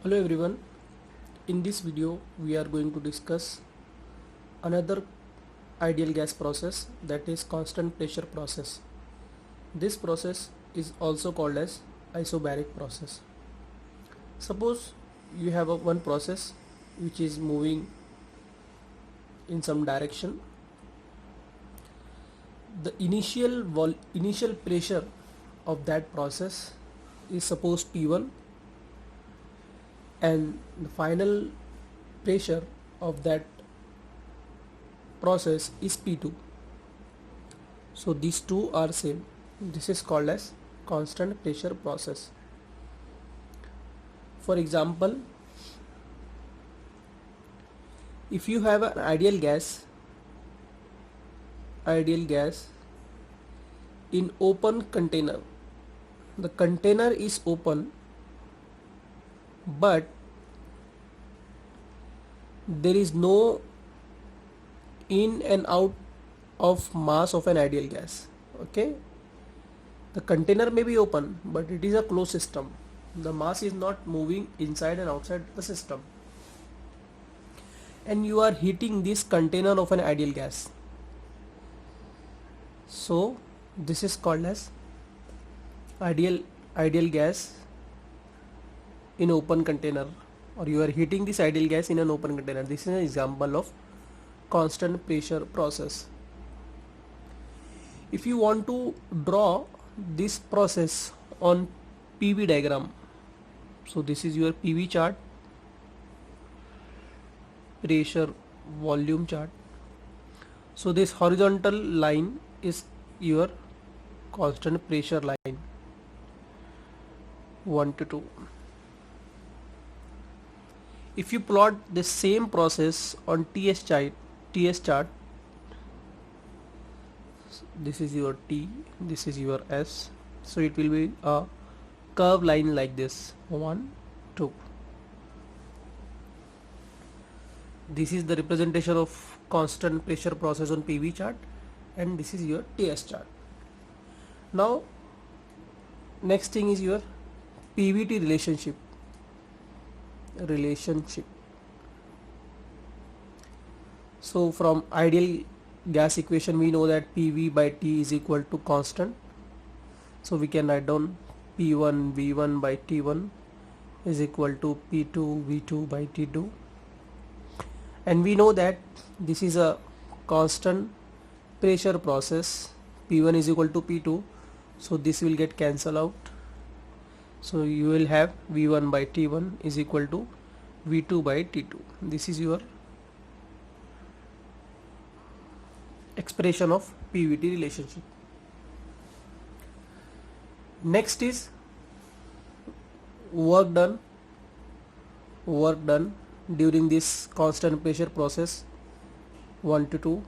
Hello everyone, in this video we are going to discuss another ideal gas process, that is constant pressure process. This process is also called as isobaric process. Suppose you have one process which is moving in some direction. The initial pressure of that process is suppose P1, and the final pressure of that process is P2. So these two are same. This is called as constant pressure process. For example, if you have an ideal gas in open container, the container is open but there is no in and out of mass of an ideal gas. Okay, the container may be open but it is a closed system. The mass is not moving inside and outside the system, and you are heating this container of an ideal gas. So this is called as ideal gas in open container, or you are heating this ideal gas in an open container. This is an example of constant pressure process. If you want to draw this process on PV diagram, so this is your PV chart, pressure volume chart. So this horizontal line is your constant pressure line 1 to 2. If you plot the same process on TS chart, this is your T, this is your S, so it will be a curved line like this, 1, 2. This is the representation of constant pressure process on PV chart, and this is your TS chart. Now next thing is your PVT relationship. So from ideal gas equation we know that PV by T is equal to constant, so we can write down P1 V1 by T1 is equal to P2 V2 by T2, and we know that this is a constant pressure process. P1 is equal to P2, so this will get cancelled out. So you will have V1 by T1 is equal to V2 by T2. This is your expression of PVT relationship. Next is work done during this constant pressure process 1 to 2.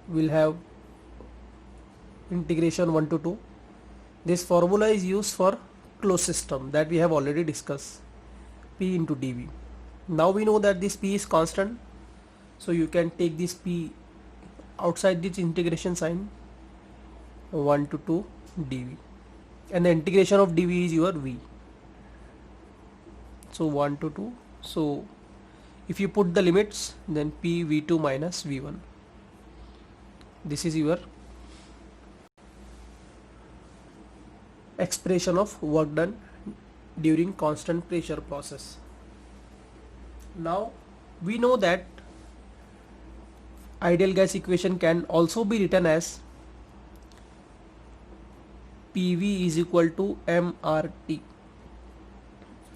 We'll have integration 1 to 2. This formula is used for closed system that we have already discussed, P into dV. Now we know that this P is constant, so you can take this P outside this integration sign, 1 to 2 dV, and the integration of dV is your V. So 1 to 2, so if you put the limits, then P V2 minus V1. This is your expression of work done during constant pressure process. Now we know that ideal gas equation can also be written as PV is equal to mRT.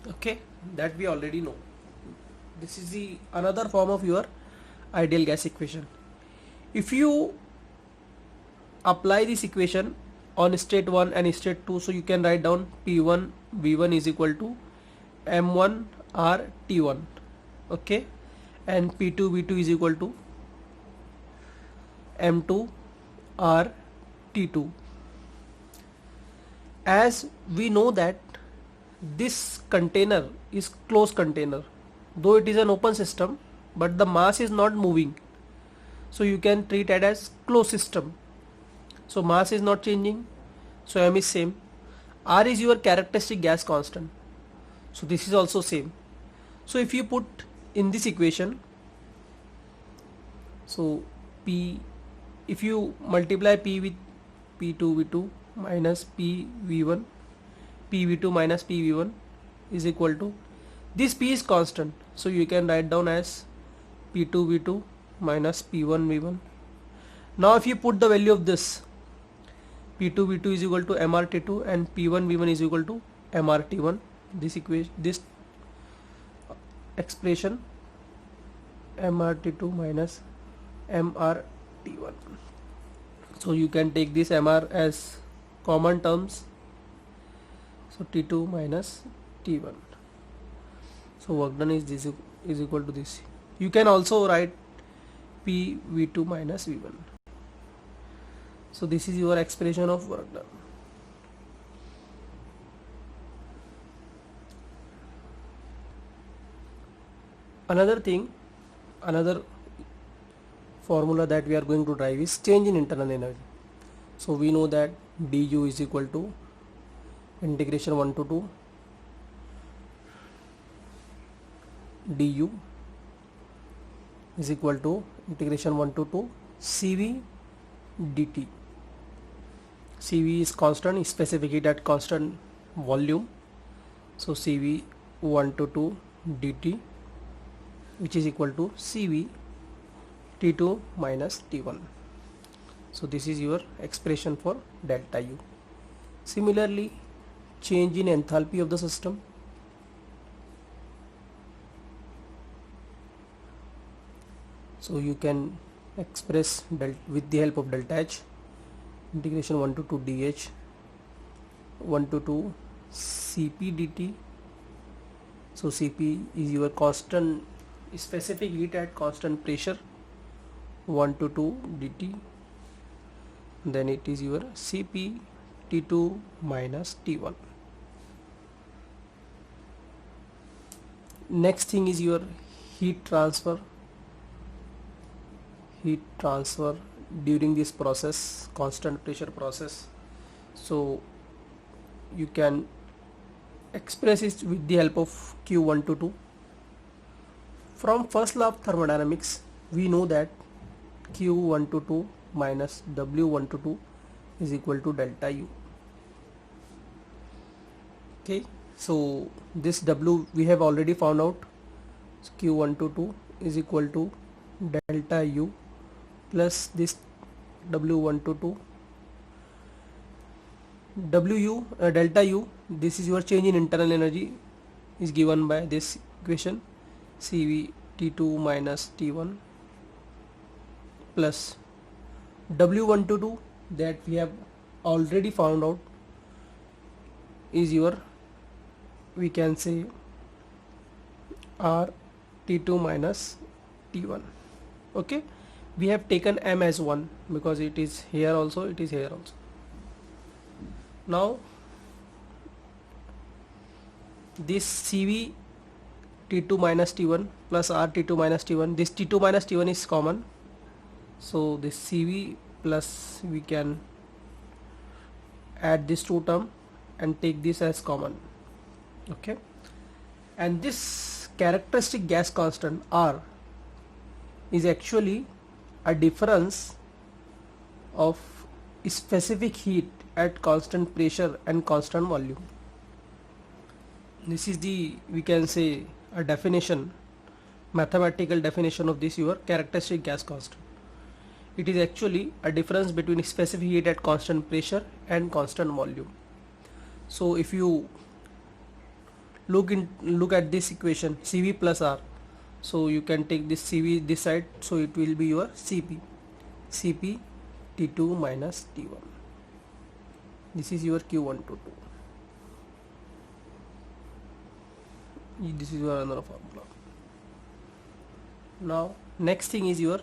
Okay, that we already know. This is the another form of your ideal gas equation. If you apply this equation on state 1 and state 2, so you can write down P1 V1 is equal to M1 R T1, okay, and P2 V2 is equal to M2 R T2. As we know that this container is closed container, though it is an open system, but the mass is not moving, so you can treat it as closed system. So mass is not changing, so M is same. R is your characteristic gas constant, so this is also same. So if you put in this equation, so P, if you multiply P with P2V2 minus PV1, PV2 minus PV1 is equal to, this P is constant, so you can write down as P2V2 minus P1V1. Now if you put the value of this, P2V2 is equal to MRT2 and P1V1 is equal to MRT1, this equation, this expression MRT2 minus MRT1. So you can take this MR as common terms, so T2 minus T1. So work done is this is equal to this. You can also write PV2 minus V1. So this is your expression of work done. Another thing, another formula that we are going to drive is change in internal energy. So we know that du is equal to integration 1 to 2 du is equal to integration 1 to 2 Cv dt. Cv is constant, specific heat at constant volume, so Cv 1 to 2 dt, which is equal to Cv T2 minus T1. So this is your expression for delta U. Similarly, change in enthalpy of the system. So you can express with the help of delta H, integration 1 to 2 dH 1 to 2 Cp dt. So Cp is your constant specific heat at constant pressure 1 to 2 dt, then it is your Cp T2 minus T1. Next thing is your heat transfer during this process, constant pressure process. So you can express it with the help of Q1 to 2. From first law of thermodynamics, we know that Q1 to 2 minus W1 to 2 is equal to delta U. Okay, so this W we have already found out. So Q1 to 2 is equal to delta U plus this W1 to 2 delta U, this is your change in internal energy, is given by this equation Cv T2 minus T1 plus W1 to 2 that we have already found out is your, we can say, R T2 minus T1. Okay, we have taken M as 1 because it is here also, it is here also. Now this Cv T2 minus T1 plus R T2 minus T1, this T2 minus T1 is common, so this Cv plus we can add this two term and take this as common. Okay, and this characteristic gas constant R is actually a difference of specific heat at constant pressure and constant volume. This is the, we can say, a definition, mathematical definition of this your characteristic gas constant. It is actually a difference between specific heat at constant pressure and constant volume. So if you look at this equation Cv plus R, so you can take this Cv this side, so it will be your Cp T2 minus T1. This is your Q1 to 2. This is your another formula. Now next thing is your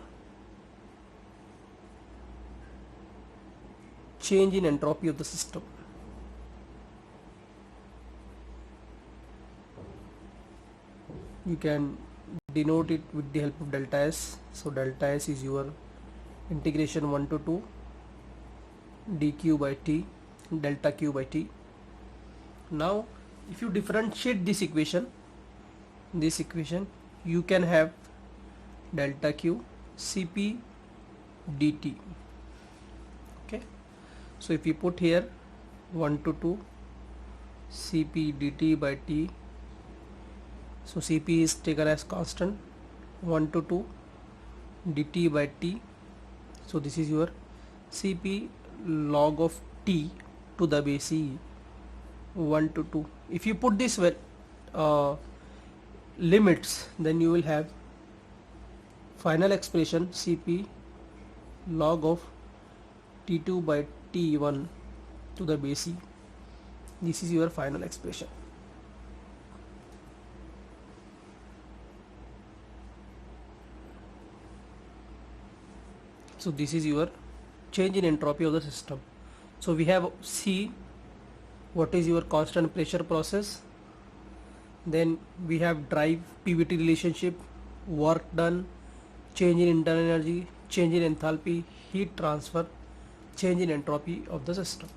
change in entropy of the system. You can denote it with the help of delta S. So delta S is your integration 1 to 2 dq by t delta q by t. Now if you differentiate this equation, this equation, you can have delta Q Cp dt. Okay, so if you put here 1 to 2 Cp dt by T, so Cp is taken as constant, 1 to 2 dt by T, so this is your Cp log of T to the base e, 1 to 2. If you put this limits, then you will have final expression Cp log of T2 by T1 to the base e. This is your final expression. So this is your change in entropy of the system. So we have C, what is your constant pressure process, then we have drive PVT relationship, work done, change in internal energy, change in enthalpy, heat transfer, change in entropy of the system.